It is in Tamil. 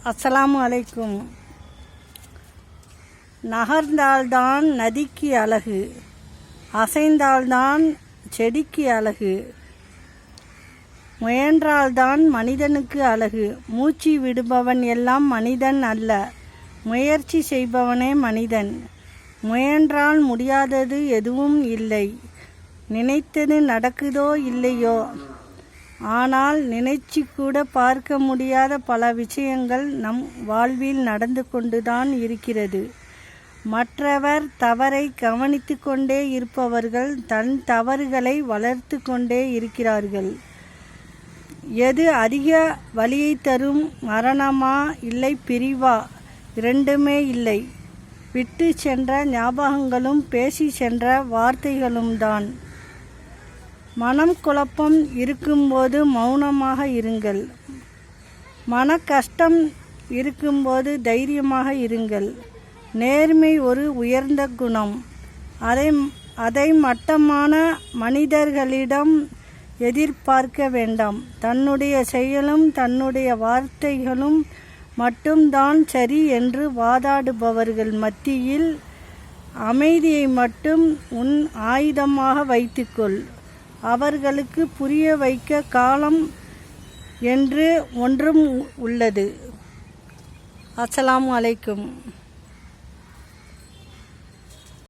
அஸ்ஸலாமு அலைக்கும். நகர்ந்தால்தான் நதிக்கு அழகு, அசைந்தால்தான் செடிக்கு அழகு, முயன்றால்தான் மனிதனுக்கு அழகு. மூச்சு விடுபவன் எல்லாம் மனிதன் அல்ல, முயற்சி செய்பவனே மனிதன். முயன்றால் முடியாதது எதுவும் இல்லை. நினைத்தது நடக்குதோ இல்லையோ, ஆனால் நினைச்சு கூட பார்க்க முடியாத பல விஷயங்கள் நம் வாழ்வில் நடந்து கொண்டுதான் இருக்கிறது. மற்றவர் தவறை கவனித்து கொண்டே இருப்பவர்கள் தன் தவறுகளை வளர்த்து கொண்டே இருக்கிறார்கள். எது அதிக வலியை தரும், மரணமா இல்லை பிரிவா? இரண்டுமே இல்லை. விட்டு சென்ற ஞாபகங்களும் பேசி சென்ற வார்த்தைகளும் தான். மனம் குழப்பம் இருக்கும்போது மௌனமாக இருங்கள். மன கஷ்டம் இருக்கும்போது தைரியமாக இருங்கள். நேர்மை ஒரு உயர்ந்த குணம். அதை மட்டமான மனிதர்களிடம் எதிர்பார்க்க வேண்டாம். தன்னுடைய செயலும் தன்னுடைய வார்த்தைகளும் மட்டும்தான் சரி என்று வாதாடுபவர்கள் மத்தியில் அமைதியை மட்டும் உன் ஆயுதமாக வைத்துக்கொள். அவர்களுக்கு புரிய வைக்க காலம் என்று ஒன்றும் உள்ளது. அஸ்ஸலாமு அலைக்கும்.